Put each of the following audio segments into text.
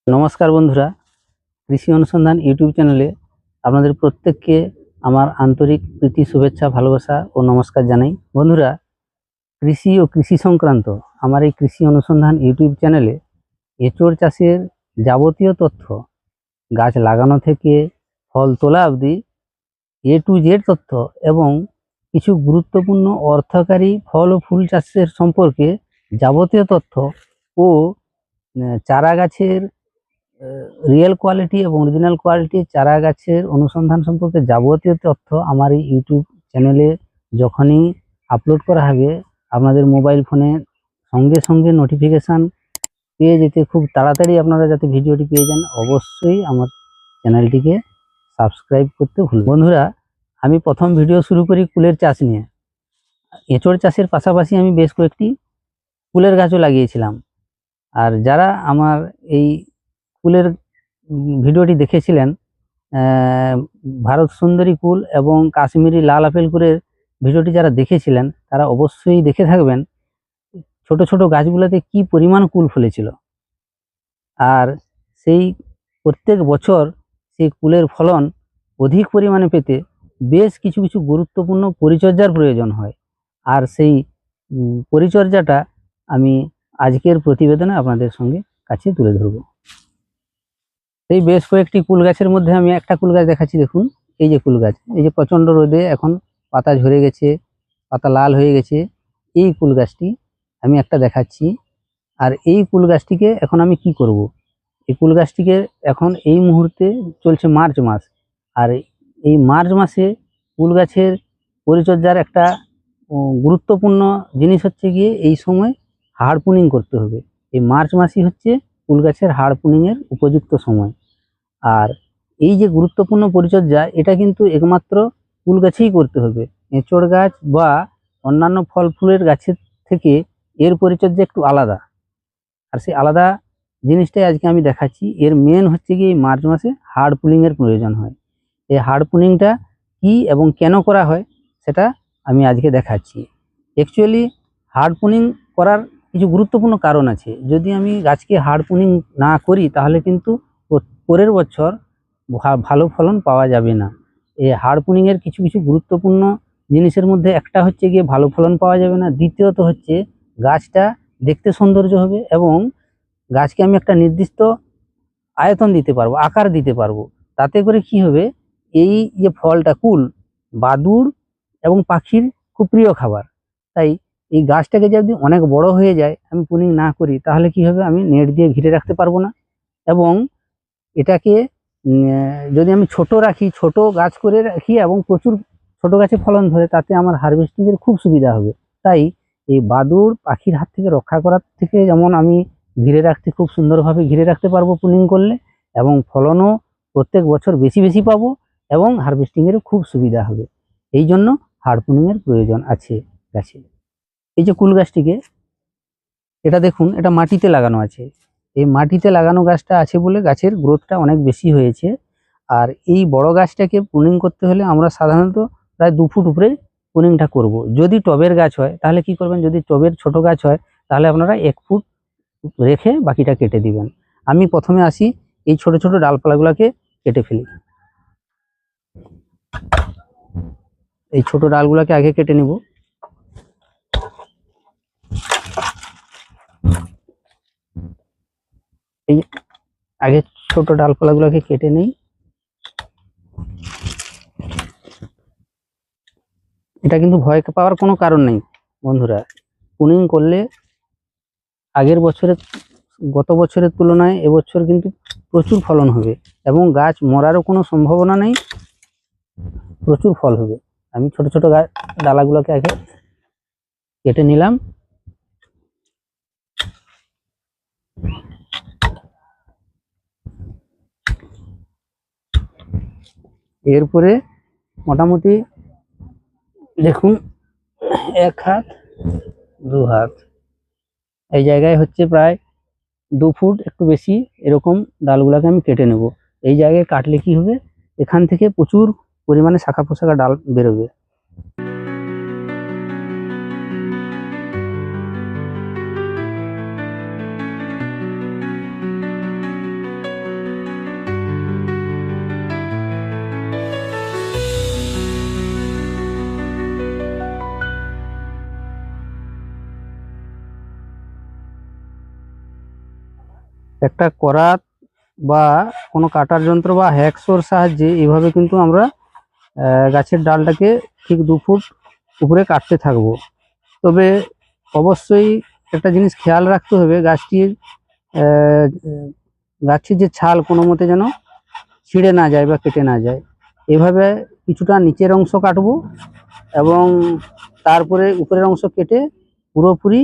নমস্কার বন্ধুরা, কৃষি অনুসন্ধান ইউটিউব চ্যানেলে আপনাদের প্রত্যেককে আমার আন্তরিক প্রীতি, শুভেচ্ছা, ভালোবাসা ও নমস্কার জানাই। বন্ধুরা, কৃষি ও কৃষি সংক্রান্ত আমার এই কৃষি অনুসন্ধান ইউটিউব চ্যানেলে এঁচোড় চাষের যাবতীয় তথ্য, গাছ লাগানো থেকে ফল তোলা অবধি A to Z তথ্য এবং কিছু গুরুত্বপূর্ণ অর্থকারী ফল ও ফুল চাষের সম্পর্কে যাবতীয় তথ্য ও চারা গাছের রিয়েল কোয়ালিটি এবং অরিজিনাল কোয়ালিটি চারা গাছের অনুসন্ধান সম্পর্কে যাবতীয় তথ্য আমার এই ইউটিউব চ্যানেলে যখনই আপলোড করা হবে, আপনাদের মোবাইল ফোনে সঙ্গে সঙ্গে নোটিফিকেশান পেয়ে যেতে খুব তাড়াতাড়ি আপনারা যাতে ভিডিওটি পেয়ে যান, অবশ্যই আমার চ্যানেলটিকে সাবস্ক্রাইব করতে ভুলবেন। বন্ধুরা, আমি প্রথম ভিডিও শুরু করি কুলের চাষ নিয়ে। এঁচোড় চাষের পাশাপাশি আমি বেশ কয়েকটি কুলের গাছও লাগিয়েছিলাম। আর যারা আমার এই কুলের ভিডিওটি দেখেছিলেন, ভারত সুন্দরী কুল এবং কাশ্মীরি লাল আপেল কুলের ভিডিওটি যারা দেখেছিলেন তারা অবশ্যই দেখে থাকবেন ছোট ছোট গাছগুলোতে কি পরিমাণ কুল ফলেছিল। আর সেই প্রত্যেক বছর সেই কুলের ফলন অধিক পরিমাণে পেতে বেশ কিছু কিছু গুরুত্বপূর্ণ পরিচর্যার প্রয়োজন হয়। আর সেই পরিচর্যাটা আমি আজকের প্রতিবেদনে আপনাদের সঙ্গে কাছে তুলে ধরব। এই বেশ কয়েকটি কুল গাছের মধ্যে আমি একটা কুল গাছ দেখাচ্ছি। দেখুন, এই যে কুল গাছ, এই যে প্রচণ্ড রোদে এখন পাতা ঝরে গেছে, পাতা লাল হয়ে গেছে, এই কুল গাছটি আমি একটা দেখাচ্ছি। আর এই কুল গাছটিকে এখন আমি কি করব, এই কুল গাছটিকে এখন এই মুহূর্তে চলছে মার্চ মাস, আর এই মার্চ মাসে কুল গাছের পরিচর্যার একটা গুরুত্বপূর্ণ জিনিস হচ্ছে গিয়ে এই সময় হাড় পুনিং করতে হবে। এই মার্চ মাসই হচ্ছে কুল গাছের হাড় পুনিংয়ের উপযুক্ত সময়। আর এই যে গুরুত্বপূর্ণ পরিচর্যা, এটা কিন্তু একমাত্র কুল গাছেই করতে হবে। এঁচোড় গাছ বা অন্যান্য ফল ফুলের গাছের থেকে এর পরিচর্যা একটু আলাদা। আর সেই আলাদা জিনিসটাই আজকে আমি দেখাচ্ছি। এর মেন হচ্ছে কি এই মার্চ মাসে হাড় পুলিংয়ের প্রয়োজন হয়। এই হাড় পুলিংটা কি এবং কেন করা হয় সেটা আমি আজকে দেখাচ্ছি। অ্যাকচুয়ালি হাড় পুলিং করার কিছু গুরুত্বপূর্ণ কারণ আছে। যদি আমি গাছকে হাড় পুলিং না করি তাহলে কিন্তু পরের বছর ভালো ফলন পাওয়া যাবে না। এই হাড় পুলিংয়ের কিছু কিছু গুরুত্বপূর্ণ জিনিসের মধ্যে একটা হচ্ছে গিয়ে ভালো ফলন পাওয়া যাবে না, দ্বিতীয়ত হচ্ছে গাছটা দেখতে সৌন্দর্য হবে এবং গাছকে আমি একটা নির্দিষ্ট আয়তন দিতে পারবো, আকার দিতে পারবো। তাতে করে কি হবে, এই যে ফলটা কুল বাদুড় এবং পাখির খুব প্রিয় খাবার। তাই এই গাছটাকে যদি অনেক বড় হয়ে যায়, আমি পুনিং না করি, তাহলে কি হবে, আমি নেট দিয়ে ঘিরে রাখতে পারবো না। এবং এটাকে যদি আমি ছোট রাখি, ছোট গাছ করে রাখি এবং প্রচুর ছোট গাছে ফলন ধরে, তাতে আমার হারভেস্টিংয়ের খুব সুবিধা হবে। তাই এই বাদুড় পাখির হাত থেকে রক্ষা করার থেকে যেমন আমি ঘিরে রাখতে খুব সুন্দরভাবে ঘিরে রাখতে পারবো পুলিং করলে, এবং ফলনও প্রত্যেক বছর বেশি বেশি পাবো এবং হারভেস্টিংয়েরও খুব সুবিধা হবে। এই জন্য হাড় পুলিংয়ের প্রয়োজন আছে গাছে। এই যে কুল গাছটিকে, এটা দেখুন, এটা মাটিতে লাগানো আছে। এই মাটিতে লাগানো গাছটা আছে বলে গাছের গ্রোথটা অনেক বেশি হয়েছে। আর এই বড় গাছটাকে পুলিং করতে হলে আমরা সাধারণত প্রায় 2 ফুট উপরে পুলিংটা করব। যদি টবের গাছ হয় তাহলে কি করবেন, যদি টবের ছোট গাছ হয় তাহলে আপনারা 1 ফুট রেখে বাকিটা কেটে দিবেন। আমি প্রথমে আসি, এই ছোট ছোট ডালপালাগুলোকে কেটে ফেলি। এই ছোট ডালগুলোকে আগে কেটে নেব। এই আগে ছোট ডালপালাগুলোকে কেটে নেই। এটা কিন্তু ভয় পাওয়ার কোনো কারণ নেই বন্ধুরা। পুনিং করলে গত বছরের তুলনায় এবছর কিন্তু প্রচুর ফলন হবে এবং গাছ মরারও কোনো সম্ভাবনা নেই, প্রচুর ফল হবে। আমি ছোট ছোট ডালাগুলোকে আগে কেটে নিলাম। এরপরে মোটামুটি দেখুন 1 হাত 2 হাত এই জায়গায় হচ্ছে প্রায় 2 ফুট একটু বেশি এরকম ডালগুলোকে আমি কেটে নেব। এই জায়গায় কাটলে কি হবে, এখান থেকে প্রচুর পরিমাণে শাখা পোশাখা ডাল বেরোবে। একটা করাত বা কোনো কাটার যন্ত্র বা হ্যাকসোর সাহায্যে এইভাবে কিন্তু আমরা গাছের ডালটাকে ঠিক 2 ফুট উপরে কাটতে থাকবো। তবে অবশ্যই একটা জিনিস খেয়াল রাখতে হবে, গাছটির গাছের যে ছাল কোনো মতে যেন ছিঁড়ে না যায় বা কেটে না যায়। এভাবে কিছুটা নিচের অংশ কাটবো এবং তারপরে উপরের অংশ কেটে পুরোপুরি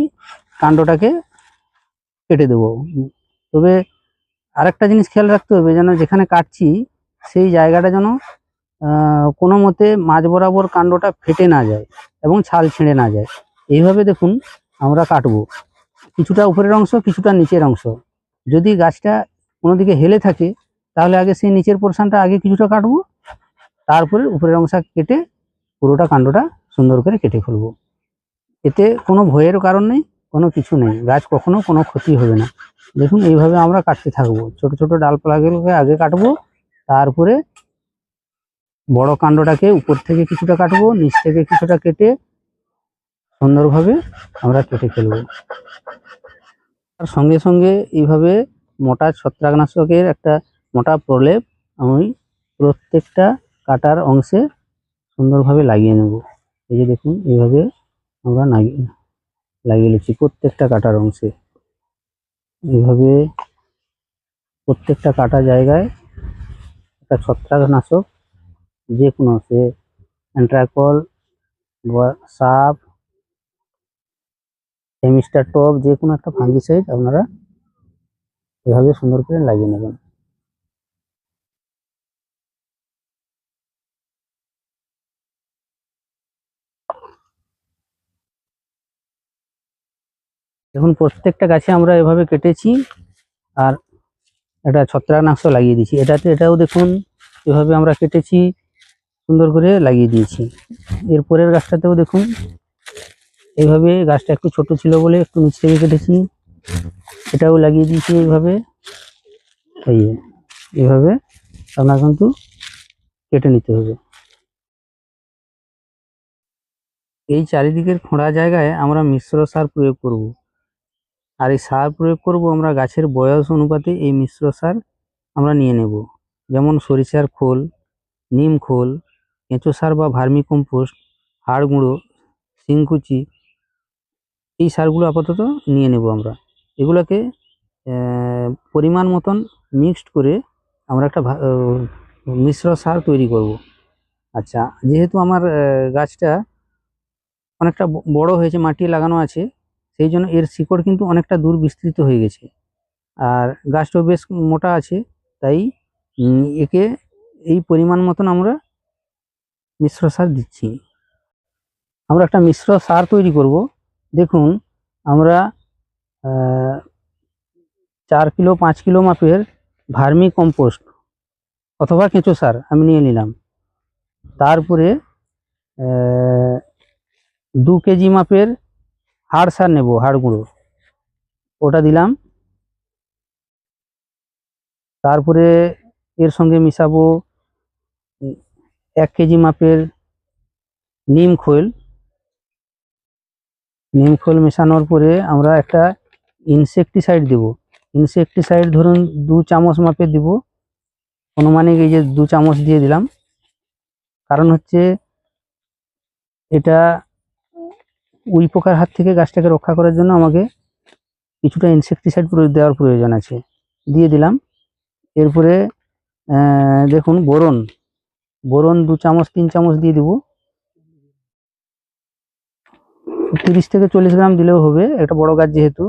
কাণ্ডটাকে কেটে দেবো। তবে আরেকটা জিনিস খেয়াল রাখতে হবে, যেন যেখানে কাটছি সেই জায়গাটা যেন কোনো মতে মাঝ বরাবর কাণ্ডটা ফেটে না যায় এবং ছাল ছিঁড়ে না যায়। এইভাবে দেখুন আমরা কাটবো, কিছুটা উপরের অংশ কিছুটা নিচের অংশ। যদি গাছটা কোনো দিকে হেলে থাকে তাহলে আগে সেই নিচের পোর্শনটা আগে কিছুটা কাটবো, তারপরে উপরের অংশ কেটে পুরোটা কাণ্ডটা সুন্দর করে কেটে ফেলবো। এতে কোনো ভয়ের কারণ নেই, কোনো কিছু নেই, গাছ কখনো কোনো ক্ষতি হবে না। দেখুন এইভাবে আমরা কাটতে থাকবো, ছোট ছোট ডালপালাগুলোকে আগে কাটবো, তারপরে বড় কাণ্ডটাকে উপর থেকে কিছুটা কাটবো, নিচ থেকে কিছুটা কেটে সুন্দরভাবে আমরা কেটে ফেলবো। তার সঙ্গে সঙ্গে এইভাবে মোটা ছত্রাকনাশকের একটা মোটা প্রলেপ আমি প্রত্যেকটা কাটার অংশে সুন্দরভাবে লাগিয়ে নেব। এই যে দেখুন এইভাবে আমরা লাগিয়ে নিচ্ছি প্রত্যেকটা কাটার অংশে। এইভাবে প্রত্যেকটা কাটা জায়গায় একটা ছত্রাকনাশক, যে কোনো সে অ্যান্ট্রাকল বা সাপ, হেমিস্টার টপ, যে কোনো একটা ফাঙ্গিসাইড আপনারা এভাবে সুন্দর করে লাগিয়ে নেবেন। দেখুন প্রত্যেকটা গাছে আমরা এভাবে কেটেছি আর একটা ছত্রাকনাশক লাগিয়ে দিয়েছি। এটাও দেখুন এভাবে আমরা কেটেছি, সুন্দর করে লাগিয়ে দিয়েছি। এরপরের গাছটাতেও দেখুন এইভাবে, গাছটা একটু ছোট ছিল বলে একটু নিচ থেকে কেটেছি, এটাও লাগিয়ে দিয়েছি এইভাবে। এইভাবে আপনার কিন্তু কেটে নিতে হবে। এই চারিদিকের খোঁড়া জায়গায় আমরা মিশ্র সার প্রয়োগ করব। আর এই সার প্রয়োগ করব আমরা গাছের বয়স অনুপাতে। এই মিশ্র সার আমরা নিয়ে নেব, যেমন সরিষার খোল, নিম খোল, কেঁচো সার বা ভার্মি কম্পোস্ট, হাড় গুঁড়ো, শিংকুচি, এই সারগুলো আপাতত নিয়ে নেব আমরা। এগুলোকে পরিমাণ মতন মিক্সড করে আমরা একটা মিশ্র সার তৈরি করব। আচ্ছা, যেহেতু আমার গাছটা অনেকটা বড় হয়েছে, মাটি লাগানো আছে, সেই জন্য এর শিকড় কিন্তু অনেকটা দূর বিস্তৃত হয়ে গেছে, আর গাছটাও বেশ মোটা আছে, তাই একে এই পরিমাণ মতন আমরা মিশ্র সার দিচ্ছি। আমরা একটা মিশ্র সার তৈরি করব। দেখুন আমরা 4 কিলো 5 কিলো মাপের ভার্মি কম্পোস্ট অথবা কেঁচো সার আমি নিয়ে নিলাম। তারপরে 2 কেজি মাপের হাড় সার নেব, হাড় গুঁড়ো, ওটা দিলাম। তারপরে এর সঙ্গে মিশাবো 1 কেজি মাপের নিম খোল। নিম খোল মেশানোর পরে আমরা একটা ইনসেকটিসাইড দেব। ইনসেকটিসাইড ধরুন 2 চামচ মাপের দিব, অনুমানিক এই যে 2 চামচ দিয়ে দিলাম। কারণ হচ্ছে এটা উই পোকার হাত থেকে গাছটাকে রক্ষা করার জন্য আমাকে কিছুটা ইনসেকটিসাইড দেওয়ার প্রয়োজন আছে, দিয়ে দিলাম। এরপরে দেখুন বোরন, বোরন 2 চামচ 3 চামচ দিয়ে দিব। 30 থেকে 40 গ্রাম দিলেও হবে, একটা বড় গাছ যেহেতু।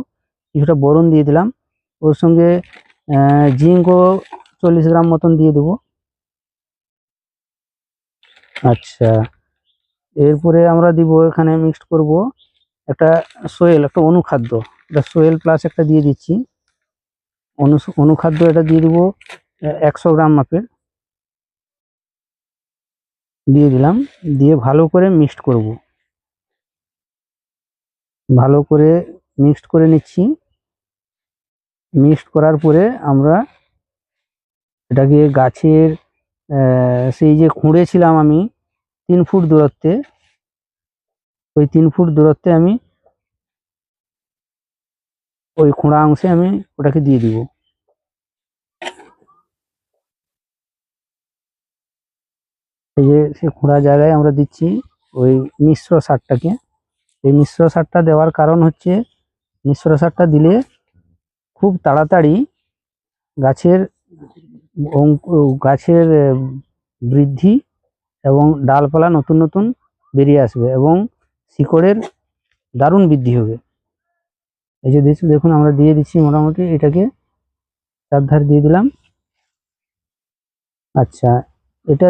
কিছুটা বোরন দিয়ে দিলাম, ওর সঙ্গে জিঙ্কও 40 গ্রাম মতন দিয়ে দেবো। আচ্ছা, এরপরে আমরা দিব, এখানে মিক্সড করব একটা সোয়েল, একটা অনুখাদ্য, এটা সোয়েল প্লাস একটা দিয়ে দিচ্ছি। অনুখাদ্য এটা দিয়ে দিব 100 গ্রাম মাপের, দিয়ে দিলাম। দিয়ে ভালো করে মিক্সড করব, ভালো করে মিক্সড করে নিচ্ছি। মিক্সড করার পরে আমরা এটাকে গাছের সেই যে খুঁড়েছিলাম আমি 3 ফুট দূরত্বে, ওই 3 ফুট দূরত্বে আমি ওই খোঁড়া অংশে আমি ওটাকে দিয়ে দিব। এই যে সে খোঁড়া জায়গায় আমরা দিচ্ছি ওই মিশ্র সারটাকে। এই মিশ্র সারটা দেওয়ার কারণ হচ্ছে, মিশ্র সারটা দিলে খুব তাড়াতাড়ি গাছের গাছের বৃদ্ধি এবং ডালপালা নতুন নতুন বেরিয়ে আসবে এবং শিকড়ের দারুণ বৃদ্ধি হবে। এই যে দেখুন আমরা দিয়ে দিচ্ছি মোটামুটি এটাকে চারধার দিয়ে দিলাম। আচ্ছা, এটা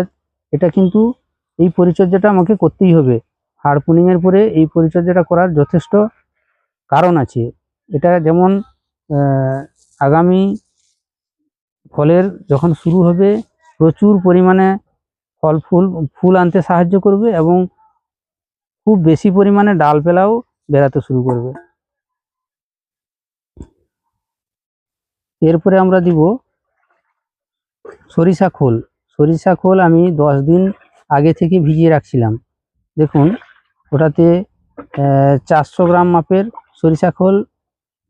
এটা কিন্তু এই পরিচর্যাটা আমাকে করতেই হবে। হাড়পুনিং এর পরে এই পরিচর্যাটা করার যথেষ্ট কারণ আছে। এটা যেমন আগামী ফলের যখন শুরু হবে প্রচুর পরিমাণে ফুল আনতে সাহায্য করবে এবং খুব বেশি পরিমাণে ডালপালাও বেরাতে শুরু করবে। এরপরে আমরা দিব সরিষা খোল। সরিষা খোল আমি 10 দিন আগে থেকে ভিজিয়ে রাখছিলাম। দেখুন ওটাতে 400 গ্রাম মাপের সরিষা খোল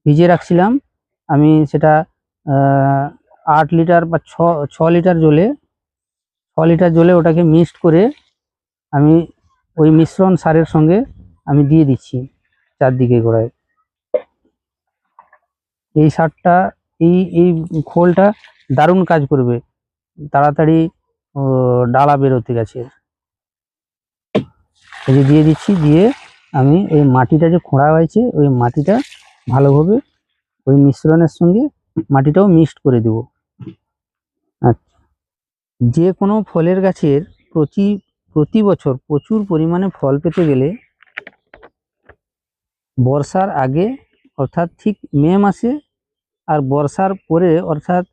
ভিজিয়ে রাখছিলাম। আমি সেটা 8 লিটার বা 6 লিটার জলে 6 লিটার জলে ওটাকে মিক্সড করে আমি ওই মিশ্রণ সারের সঙ্গে আমি দিয়ে দিচ্ছি চারদিকে গোড়ায়। এই সারটা এই এই খোলটা দারুণ কাজ করবে, তাড়াতাড়ি ডালা বেরোতে গাছের। এই যে দিয়ে দিচ্ছি, দিয়ে আমি ওই মাটিটা যে খোঁড়া হয়েছে ওই মাটিটা ভালোভাবে ওই মিশ্রণের সঙ্গে মাটিটাও মিক্সড করে দেব। আচ্ছা, যে কোনো ফলের গাছের প্রতি বছর প্রচুর পরিমাণে ফল পেতে গেলে বর্ষার আগে অর্থাৎ ঠিক মে মাসে আর বর্ষার পরে অর্থাৎ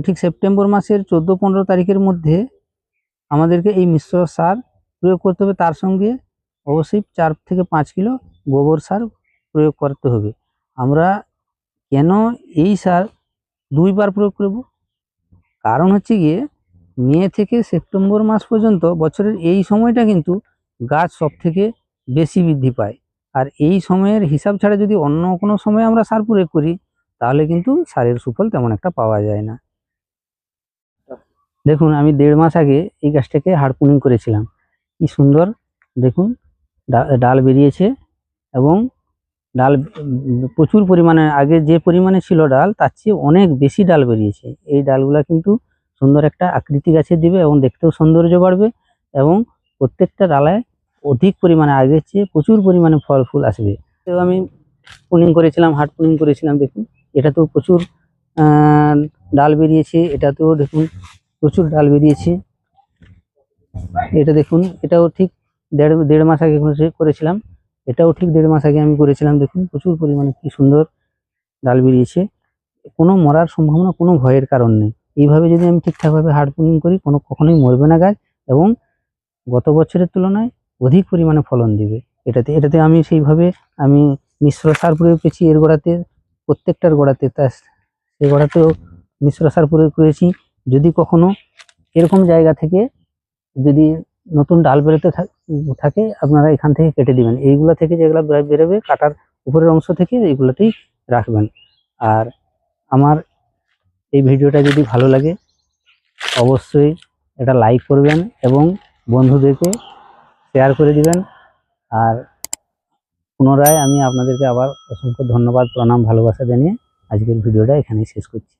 ঠিক সেপ্টেম্বর মাসের 14-15 তারিখের মধ্যে আমাদেরকে এই মিশ্র সার প্রয়োগ করতে হবে। তার সঙ্গে অবশ্যই 4 থেকে 5 কিলো গোবর সার প্রয়োগ করতে হবে। আমরা কেন এই সার 2 বার প্রয়োগ করব? কারণ হচ্ছে গিয়ে মে থেকে সেপ্টেম্বর মাস পর্যন্ত বছরের এই সময়টা কিন্তু গাছ সব থেকে বেশি বৃদ্ধি পায়। আর এই সময়ের হিসাব ছাড়া যদি অন্য কোনো সময় আমরা সার প্রয়োগ করি তাহলে কিন্তু সারের সুফল তেমন একটা পাওয়া যায় না। দেখুন আমি 1.5 মাস আগে এই গাছটাকে হাড়পুনিং করেছিলাম। কি সুন্দর দেখুন ডাল বেরিয়েছে এবং ডাল প্রচুর পরিমাণে, আগে যে পরিমাণে ছিল ডাল তার চেয়ে অনেক বেশি ডাল বেরিয়েছে। এই ডালগুলা কিন্তু সুন্দর একটা আকৃতি গাছে দিবে এবং দেখতেও সৌন্দর্য বাড়বে এবং প্রত্যেকটা ডালায় অধিক পরিমাণে আগের চেয়ে প্রচুর পরিমাণে ফল ফুল আসবে। তো আমি পুনিং করেছিলাম, হার্ড পুনিং করেছিলাম। দেখুন এটাতেও প্রচুর ডাল বেরিয়েছে, এটাতেও দেখুন প্রচুর ডাল বেরিয়েছে। এটা দেখুন এটাও ঠিক দেড় মাস আগে করেছিলাম। এটাও ঠিক 1.5 মাস আগে আমি করেছিলাম। দেখুন প্রচুর পরিমাণে কি সুন্দর ডাল বেরিয়েছে। কোনো মরার সম্ভাবনা, কোনো ভয়ের কারণ নেই। এইভাবে যদি আমি ঠিকঠাকভাবে হার্ড পুনিং করি কখনোই মরবে না গাছ এবং গত বছরের তুলনায় অধিক পরিমাণে ফলন দিবে। এটাতে আমি সেইভাবে আমি মিশ্র সার প্রয়োগ করেছি এর গোড়াতে, প্রত্যেকটার গোড়াতে, সেই গোড়াতেও মিশ্র সার প্রয়োগ করেছি। যদি কখনো এরকম জায়গা থেকে যদি নতুন ডাল বেরোতে থাকে আপনারা এখান থেকে কেটে দিবেন। এইগুলা থেকে যেগুলো বেরোবে কাটার উপরের অংশ থেকে এইগুলোতেই রাখবেন। আর আমার এই ভিডিওটা যদি ভালো লাগে অবশ্যই এটা লাইক করবেন এবং বন্ধুদেরকে শেয়ার করে দিবেন। আর পুনরায় আমি আপনাদেরকে আবার অসংখ্য ধন্যবাদ, প্রণাম, ভালোবাসা জানিয়ে আজকের ভিডিওটা এখানেই শেষ করছি।